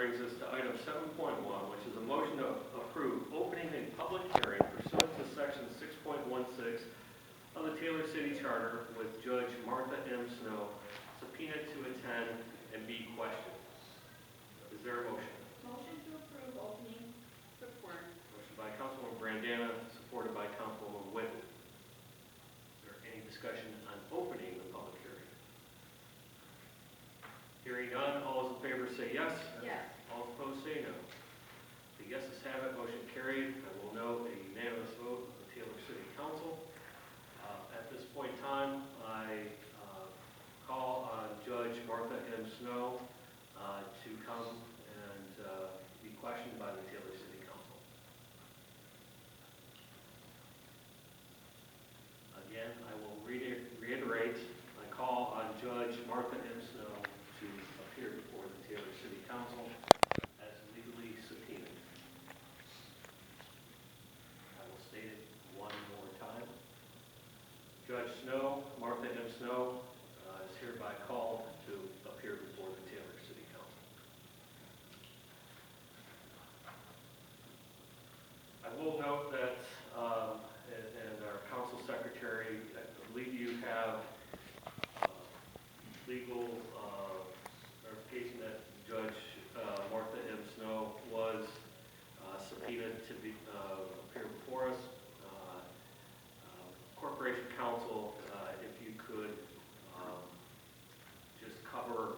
brings us to item 7.1, which is a motion to approve opening a public hearing pursuant to section 6.16 of the Taylor City Charter with Judge Martha M. Snow, subpoenaed to attend and be questioned. Is there a motion? Motion to approve opening. Support. Motion by Councilwoman Brandana, supported by Councilwoman Whitten. Is there any discussion on opening the public hearing? Hearing none, all those in favor say yes. Yes. All opposed say no. The yeses have it, motion carried. I will note a unanimous vote of the Taylor City Council. At this point in time, I call on Judge Martha M. Snow to come and be questioned by the Taylor City Council. Again, I will reiterate, I call on Judge Martha M. Snow to appear before the Taylor City Council as legally subpoenaed. I will state it one more time. Judge Snow, Martha M. Snow, is hereby called to appear before the Taylor City Council. I will note that, and our council secretary, I believe you have legal verification that Judge Martha M. Snow was subpoenaed to be appear before us. Corporation Counsel, if you could just cover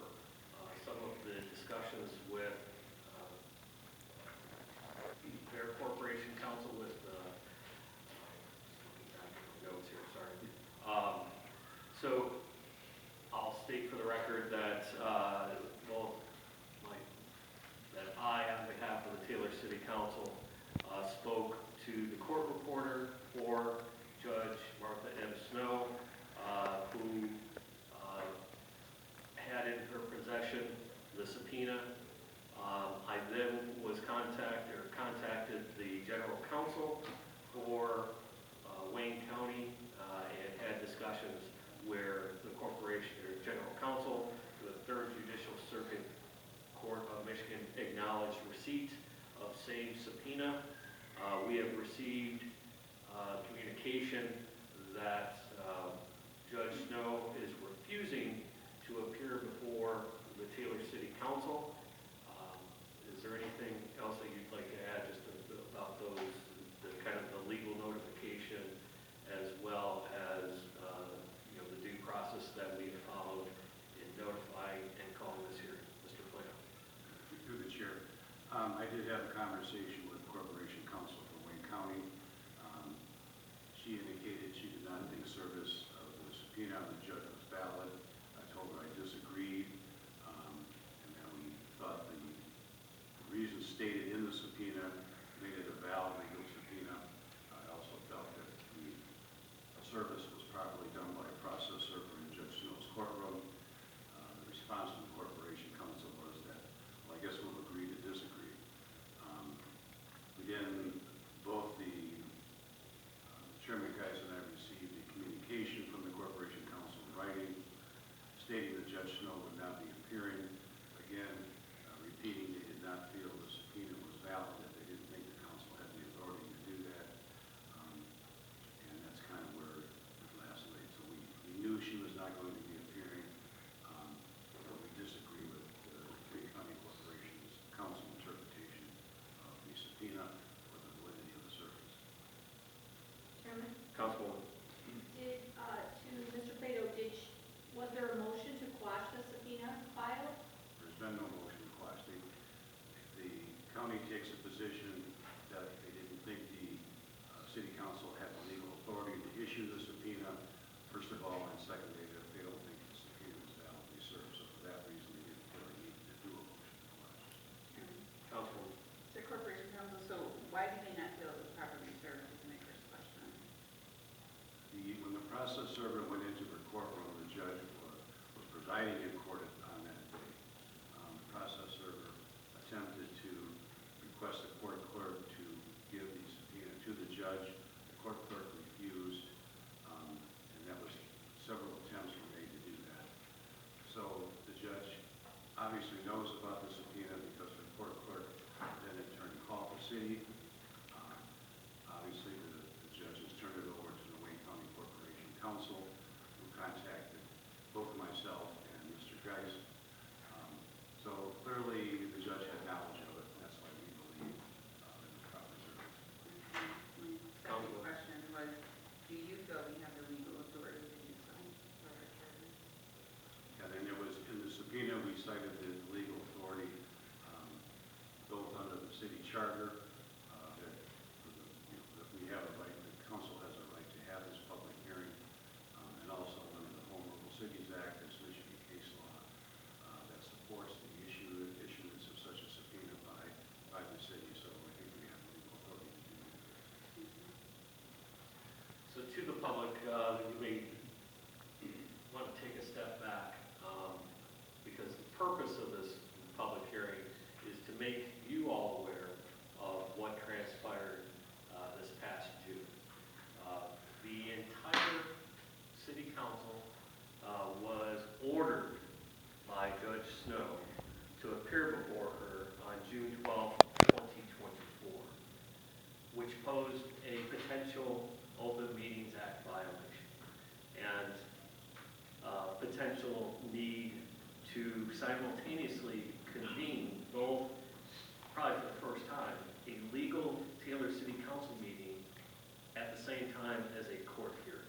some of the discussions with their Corporation Counsel with notes here, sorry. So I'll state for the record that that I, on behalf of the Taylor City Council, spoke to the court reporter for Judge Martha M. Snow, who had in her possession the subpoena. I then was contacted the general counsel for Wayne County and had discussions where the corporation or general counsel, the Third Judicial Circuit Court of Michigan, acknowledged receipt of same subpoena. We have received communication that Judge Snow is refusing to appear before the Taylor City Council. Is there anything else that you'd like to add just about those, the kind of the legal notification as well as the due process that we followed in notifying and calling this hearing? Mr. Plato. Through the chair, I did have a conversation with Corporation Counsel for Wayne County. She indicated she did not think service of the subpoena on the judge was valid. I told her I disagreed, and that we thought the reasons stated in the subpoena made it a valid legal subpoena. I also felt that the service was properly done by a process server in Judge Snow's courtroom. The response from the Corporation Counsel was that, well, I guess we'll agree to disagree. Again, both the Chairman Guys and I received a communication from the Corporation Counsel in writing stating that Judge Snow would not be appearing. Again, repeating they did not feel the subpoena was valid, that they didn't think the council had the authority to do that. And that's kind of where it last laid. So we knew she was not going to be appearing, but we disagree with the Wayne County Corporation's council interpretation of the subpoena or the validity of the service. Chairman? Councilwoman. To Mr. Plato, was there a motion to quash the subpoena filed? There's been no motion to quash. The county takes a position that they didn't think the city council had the legal authority to issue the subpoena, first of all, and secondly, that they don't think the subpoena is validly served. So for that reason, they didn't feel they needed to do a motion to quash. Councilwoman. The Corporation Counsel, so why did they not feel it was properly served is my first question. When the process server went into her courtroom, the judge was presiding in court on that day. The process server attempted to request the court clerk to give the subpoena to the judge. The court clerk refused, and that was several attempts were made to do that. So the judge obviously knows about the subpoena because the court city. Obviously, the judges turned it over to the Wayne County Corporation Council, who contacted both myself and Mr. Geis. So clearly, the judge had knowledge of it, and that's why we believe in the proper service. My second question was, do you feel we have the legal authority to do so? And then there was, in the subpoena, we cited the legal authority, both under the city charter, that we have a right, the council has a right to have this public hearing, and also under the Home Rule Cities Act, there's Michigan case law that supports the issuance of such a subpoena by the city, so I think we have legal authority to do that. So to the public, you may want to take a step back, because the purpose of this public hearing is to make you all aware of what transpired this past June. The entire city council was ordered by Judge Snow to appear before her on June 12, 2024, which posed a potential Open Meetings Act violation and potential need to simultaneously convene both, probably for the first time, a legal Taylor City Council meeting at the same time as a court hearing.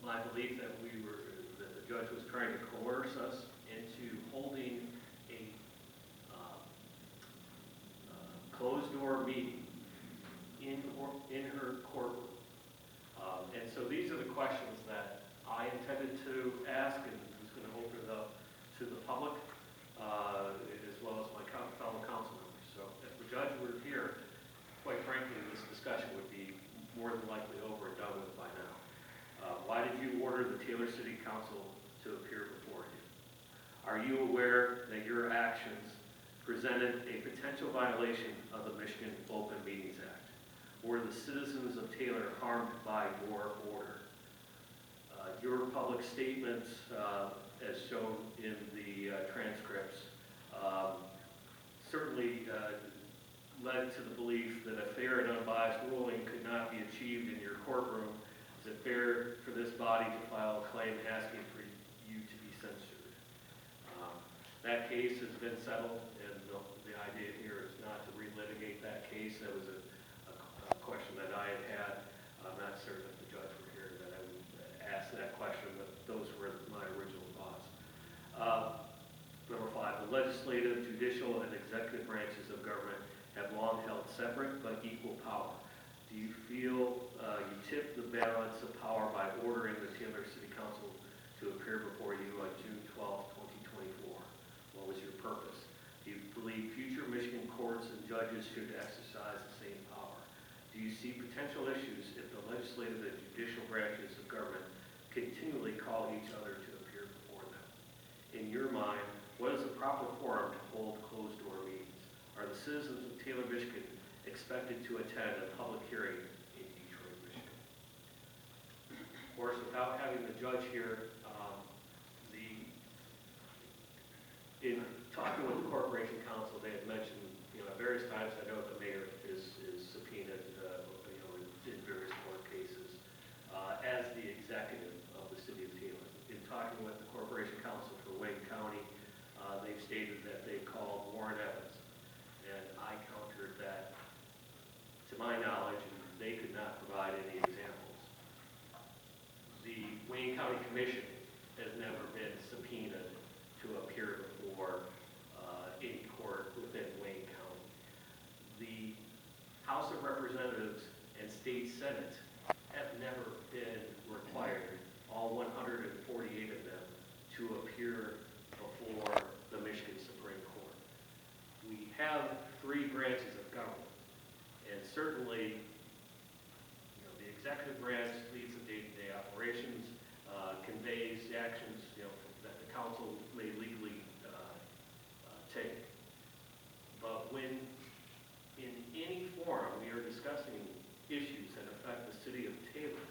My belief that that the judge was trying to coerce us into holding a closed-door meeting in her courtroom. And so these are the questions that I intended to ask and was going to open it up to the public, as well as my fellow council members. So if the judge were here, quite frankly, this discussion would be more than likely over and done with by now. Why did you order the Taylor City Council to appear before you? Are you aware that your actions presented a potential violation of the Michigan Open Meetings Act? Were the citizens of Taylor harmed by your order? Your public statements, as shown in the transcripts, certainly led to the belief that a fair and unbiased ruling could not be achieved in your courtroom. Is it fair for this body to file a claim asking for you to be censored? That case has been settled, and the idea here is not to relitigate that case. That was a question that I had. I'm not certain if the judge were here that I would ask that question, but those were my original thoughts. Number 5, the legislative, judicial, and executive branches of government have long held separate but equal power. Do you feel you tipped the balance of power by ordering the Taylor City Council to appear before you on June 12, 2024? What was your purpose? Do you believe future Michigan courts and judges should exercise the same power? Do you see potential issues if the legislative and judicial branches of government continually call each other to appear before them? In your mind, what is the proper forum to hold closed-door meetings? Are the citizens of Taylor, Michigan expected to attend a public hearing in Detroit, Michigan? Of course, without having the judge here, in talking with the Corporation Council, they had mentioned, at various times, I know the mayor is subpoenaed, in various court cases, as the executive of the city of Taylor. In talking with the Corporation Council for Wayne County, they've stated that they called Warren Evans, and I countered that, to my knowledge, they could not provide any examples. The Wayne County Commission has never been subpoenaed to appear before any court within Wayne County. The House of Representatives and State Senate have never been required, all 148 of them, to appear before the Michigan Supreme Court. We have 3 branches of government, and certainly, the executive branch leads the day-to-day operations, conveys the actions, that the council may legally take. But when, in any forum, we are discussing issues that affect the city of Taylor,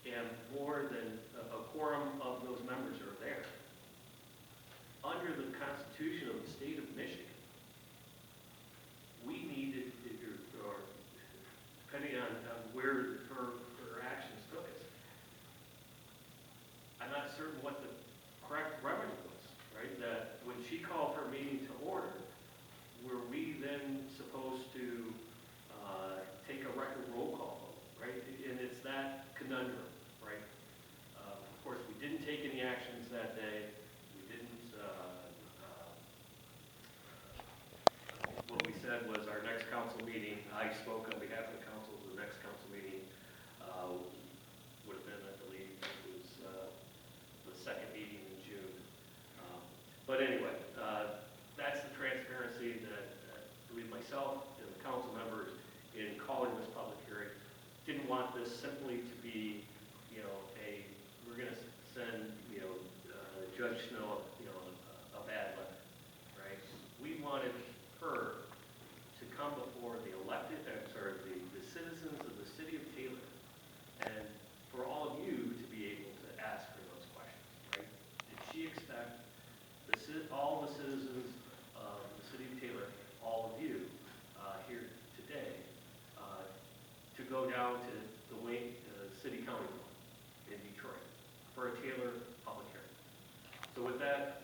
and more than a quorum of those members are there, under the Constitution of the state of Michigan, I spoke on behalf of the council. The next council meeting would have been, I believe, it was the second meeting in June. But anyway, that's the transparency that I believe myself and the council members in calling this public hearing didn't want this simply to be, we're going to send, Judge Snow, a bad letter, right? We wanted her to come before the the citizens of the city of Taylor, and for all of you to be able to ask her those questions, right? Did she expect all the citizens of the city of Taylor, all of you here today, to go down to the city county in Detroit for a Taylor public hearing? So with that,